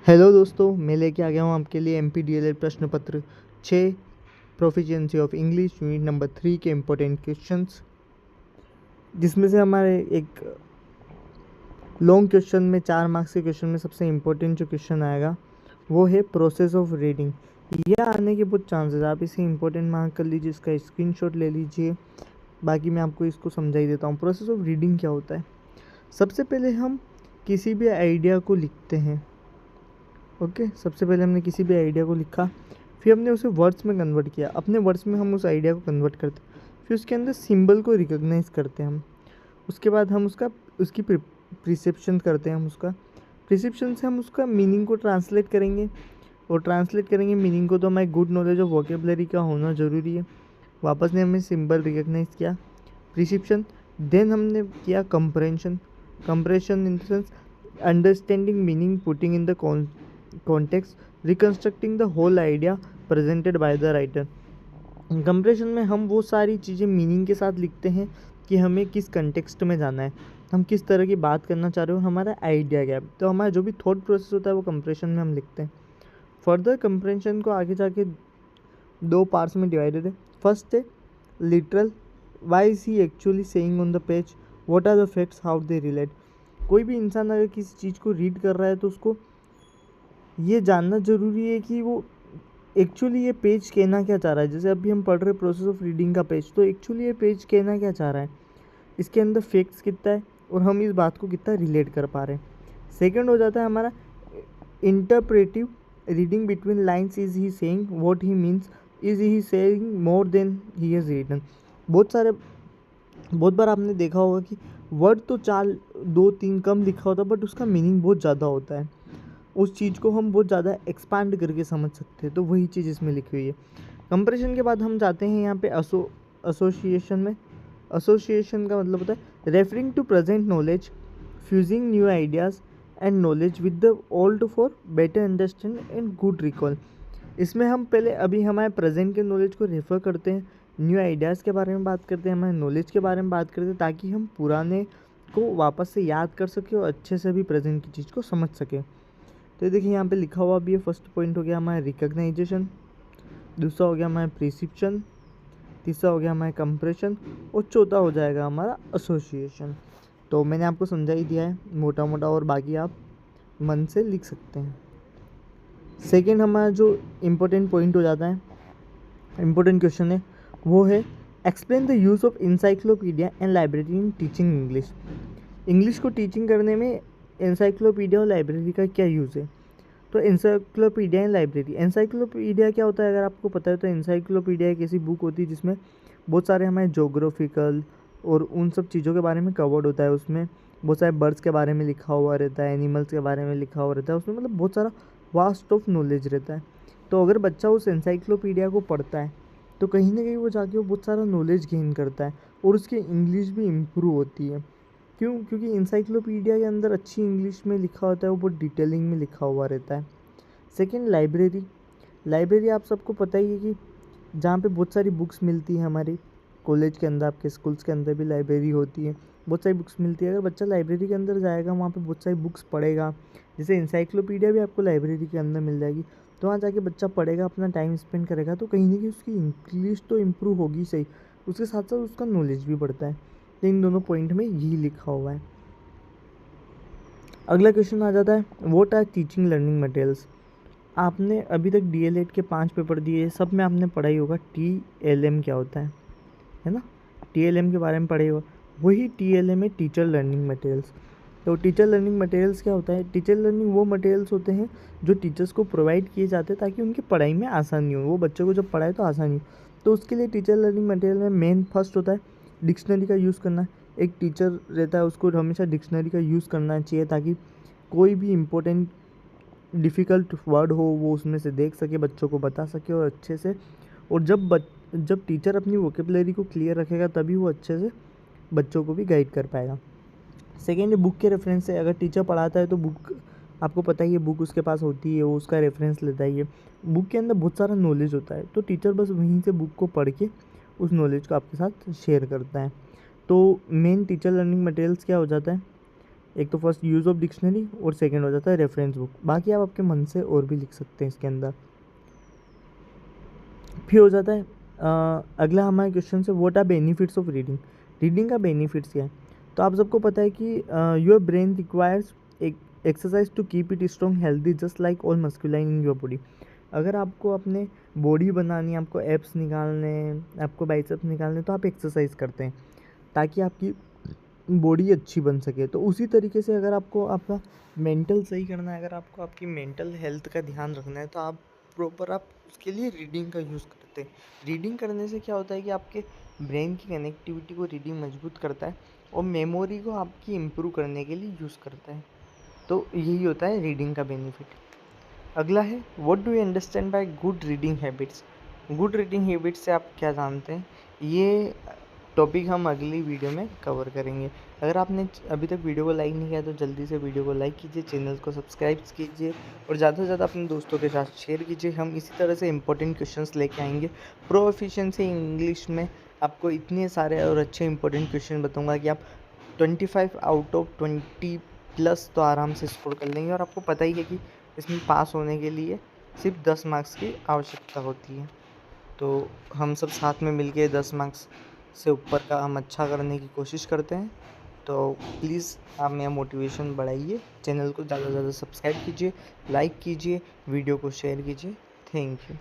Hello दोस्तों, मैं लेके आ गया हूँ आपके लिए MPDLL प्रश्न पत्र 6 proficiency of English unit number 3 के इम्पोर्टेंट क्वेश्चंस, जिसमें से हमारे एक लॉन्ग क्वेश्चन में 4 मार्क्स के क्वेश्चन में सबसे इम्पोर्टेंट जो क्वेश्चन आएगा वो है प्रोसेस ऑफ रीडिंग। यह आने के बहुत चांसेस, आप इसे इम्पोर्टेंट मार्क कर लीजिए, इसका स्क्रीनशॉट ले लीजिए। बाकी मैं आपको इसको समझा ही देता हूँ। प्रोसेस ऑफ रीडिंग क्या होता है? सबसे पहले हम किसी भी आइडिया को लिखते हैं। ओके, सबसे पहले हमने किसी भी आइडिया को लिखा, फिर हमने उसे वर्ड्स में कन्वर्ट किया। अपने वर्ड्स में हम उस आइडिया को कन्वर्ट करते, फिर उसके अंदर सिंबल को रिकॉग्नाइज करते हैं हम। उसके बाद हम उसकी प्रिसेप्शन करते हैं। हम उसका प्रिसेप्शन से हम उसका मीनिंग को ट्रांसलेट करेंगे, और ट्रांसलेट करेंगे मीनिंग को तो हमारी गुड नॉलेज ऑफ वोकेबलरी का होना ज़रूरी है। वापस ने हमने सिंबल रिकॉग्नाइज किया, प्रिसेप्शन, देन हमने किया compression. Compression in the sense understanding meaning, putting in the context, reconstructing the whole idea presented by the writer। Compression में हम वो सारी चीज़ें मीनिंग के साथ लिखते हैं कि हमें किस कंटेक्स्ट में जाना है, हम किस तरह की बात करना चाह रहे हो, हमारा आइडिया क्या है। तो हमारा जो भी थॉट प्रोसेस होता है वो कंप्रेशन में हम लिखते हैं। फर्दर कंप्रेशन को आगे जाके 2 पार्ट्स में डिवाइडेड है। फर्स्ट है literal, why is he actually saying on the page, what are the facts, how they relate. कोई भी इंसान अगर किसी चीज़ को रीड कर रहा है तो उसको ये जानना ज़रूरी है कि वो एक्चुअली ये पेज कहना क्या चाह रहा है। जैसे अभी हम पढ़ रहे प्रोसेस ऑफ रीडिंग का पेज, तो एक्चुअली ये पेज कहना क्या चाह रहा है, इसके अंदर फैक्ट्स कितना है और हम इस बात को कितना रिलेट कर पा रहे हैं। सेकंड हो जाता है हमारा interpretive reading, between lines, is he saying what he means, is he saying more than he has written. बहुत बार आपने देखा होगा कि वर्ड तो 4 2 3 कम लिखा होता है, बट उसका मीनिंग बहुत ज़्यादा होता है। उस चीज़ को हम बहुत ज़्यादा एक्सपांड करके समझ सकते हैं, तो वही चीज़ इसमें लिखी हुई है। कंप्रेशन के बाद हम जाते हैं यहाँ पे एसोसिएशन में। एसोसिएशन का मतलब होता है referring to present knowledge, fusing new ideas and knowledge with the old for better understand and good recall. इसमें हम पहले अभी हमारे प्रेजेंट के नॉलेज को रेफ़र करते हैं, न्यू आइडियाज़ के बारे में बात करते हैं, हमारे नॉलेज के बारे में बात करते हैं, ताकि हम पुराने को वापस से याद कर सकें और अच्छे से भी प्रेजेंट की चीज़ को समझ सकें। तो देखिए यहाँ पे लिखा हुआ भी है। फर्स्ट पॉइंट हो गया हमारा रिकॉग्नाइजेशन, दूसरा हो गया हमारा प्रिसिप्शन, तीसरा हो गया हमारा कंप्रेशन, और चौथा हो जाएगा हमारा एसोसिएशन। तो मैंने आपको समझा ही दिया है मोटा मोटा, और बाकी आप मन से लिख सकते हैं। सेकेंड हमारा जो इम्पोर्टेंट पॉइंट हो जाता है, इम्पोर्टेंट क्वेश्चन है, वो है explain the use of encyclopedia and library in teaching English. English को टीचिंग करने में इंसाइक्लोपीडिया और लाइब्रेरी का क्या यूज़ है। तो इंसाइक्लोपीडिया एंड लाइब्रेरी, इंसाइक्लोपीडिया क्या होता है अगर आपको पता है तो इंसाइक्लोपीडिया एक ऐसी बुक होती है जिसमें बहुत सारे हमारे जोग्राफिकल और उन सब चीज़ों के बारे में कवर्ड होता है। उसमें बहुत सारे बर्ड्स के बारे में लिखा हुआ रहता है, एनिमल्स के बारे में लिखा हुआ रहता है, उसमें मतलब बहुत सारा वास्ट ऑफ नॉलेज रहता है। तो अगर बच्चा उस इंसाइक्लोपीडिया को पढ़ता है तो कहीं ना कहीं वो जाके वो बहुत सारा नॉलेज गेन करता है, और उसकी इंग्लिश भी इम्प्रूव होती है। क्यों? क्योंकि इंसाइक्लोपीडिया के अंदर अच्छी इंग्लिश में लिखा होता है, वो बहुत डिटेलिंग में लिखा हुआ रहता है। सेकंड लाइब्रेरी, लाइब्रेरी आप सबको पता ही है कि जहाँ पे बहुत सारी बुक्स मिलती है। हमारी कॉलेज के अंदर, आपके स्कूल्स के अंदर भी लाइब्रेरी होती है, बहुत सारी बुक्स मिलती है। अगर बच्चा लाइब्रेरी के अंदर जाएगा, वहाँ पे बहुत सारी बुक्स पढ़ेगा, जैसे इंसाइक्लोपीडिया भी आपको लाइब्रेरी के अंदर मिल जाएगी, तो वहाँ जाके बच्चा पढ़ेगा, अपना टाइम स्पेंड करेगा, तो कहीं ना कहीं उसकी इंग्लिश तो इम्प्रूव होगी सही, उसके साथ साथ उसका नॉलेज भी बढ़ता है। तो इन दोनों पॉइंट में यही लिखा हुआ है। अगला क्वेश्चन आ जाता है, what are teaching learning materials. आपने अभी तक DLED के 5 पेपर दिए, सब में आपने पढ़ा ही होगा TLM क्या होता है ना। TLM के बारे में पढ़ा ही होगा। वही TLM है टीचर लर्निंग मटेरियल्स। तो टीचर लर्निंग मटेरियल्स क्या होता है? टीचर लर्निंग वो मटेरियल्स होते हैं जो टीचर्स को प्रोवाइड किए जाते हैं ताकि उनकी पढ़ाई में आसानी हो, वो बच्चों को जब पढ़ाए तो आसानी हो। तो उसके लिए टीचर लर्निंग मटेरियल में मेन फर्स्ट होता है डिक्शनरी का यूज़ करना। एक टीचर रहता है, उसको हमेशा डिक्शनरी का यूज़ करना चाहिए, ताकि कोई भी इम्पोर्टेंट डिफ़िकल्ट वर्ड हो वो उसमें से देख सके, बच्चों को बता सके और अच्छे से। और जब टीचर अपनी वोकेबलरी को क्लियर रखेगा तभी वो अच्छे से बच्चों को भी गाइड कर पाएगा। सेकेंड है बुक के रेफरेंस से। अगर टीचर पढ़ाता है तो बुक, आपको पता ही है, बुक उसके पास होती है, वो उसका रेफरेंस लेता ही है। बुक के अंदर बहुत सारा नॉलेज होता है, तो टीचर बस वहीं से बुक को पढ़ के उस नॉलेज को आपके साथ शेयर करता है। तो मेन टीचर लर्निंग मटेरियल्स क्या हो जाता है? एक तो फर्स्ट यूज़ ऑफ डिक्शनरी और सेकंड हो जाता है रेफरेंस बुक। बाकी आप आपके मन से और भी लिख सकते हैं इसके अंदर। फिर हो जाता है अगला हमारे क्वेश्चन से what are benefits of reading. Reading का बेनिफिट्स क्या है? तो आप सबको पता है कि योर ब्रेन रिक्वायर्स एक exercise to keep it strong healthy just like all masculine in your body. अगर आपको अपने बॉडी बनानी है, आपको एब्स निकालने हैं, आपको बाइसेप्स निकालने हैं, तो आप एक्सरसाइज करते हैं ताकि आपकी बॉडी अच्छी बन सके। तो उसी तरीके से अगर आपको आपका मेंटल सही करना है, अगर आपको आपकी मेंटल हेल्थ का ध्यान रखना है, तो आप प्रॉपर आप उसके लिए रीडिंग का यूज़ करते हैं। रीडिंग करने से क्या होता है कि आपके ब्रेन की कनेक्टिविटी को रीडिंग मजबूत करता है और मेमोरी को आपकी इम्प्रूव करने के लिए यूज़ करता है। तो यही होता है रीडिंग का बेनिफिट। अगला है what do you understand by good reading habits. Good reading habits से आप क्या जानते हैं, ये टॉपिक हम अगली वीडियो में कवर करेंगे। अगर आपने अभी तक वीडियो को लाइक नहीं किया तो जल्दी से वीडियो को लाइक कीजिए, चैनल को सब्सक्राइब कीजिए और ज़्यादा से ज़्यादा अपने दोस्तों के साथ शेयर कीजिए। हम इसी तरह से इंपॉर्टेंट क्वेश्चंस लेके आएंगे। प्रोफिशिएंसी इंग्लिश में आपको इतने सारे और अच्छे इंपॉर्टेंट क्वेश्चन बताऊँगा कि आप 25 आउट ऑफ 20 प्लस तो आराम से स्कोर कर लेंगे। और आपको पता ही है कि इसमें पास होने के लिए सिर्फ 10 मार्क्स की आवश्यकता होती है। तो हम सब साथ में मिलके 10 मार्क्स से ऊपर का हम अच्छा करने की कोशिश करते हैं। तो प्लीज़ आप मेरा मोटिवेशन बढ़ाइए, चैनल को ज़्यादा से ज़्यादा सब्सक्राइब कीजिए, लाइक कीजिए, वीडियो को शेयर कीजिए। Thank you.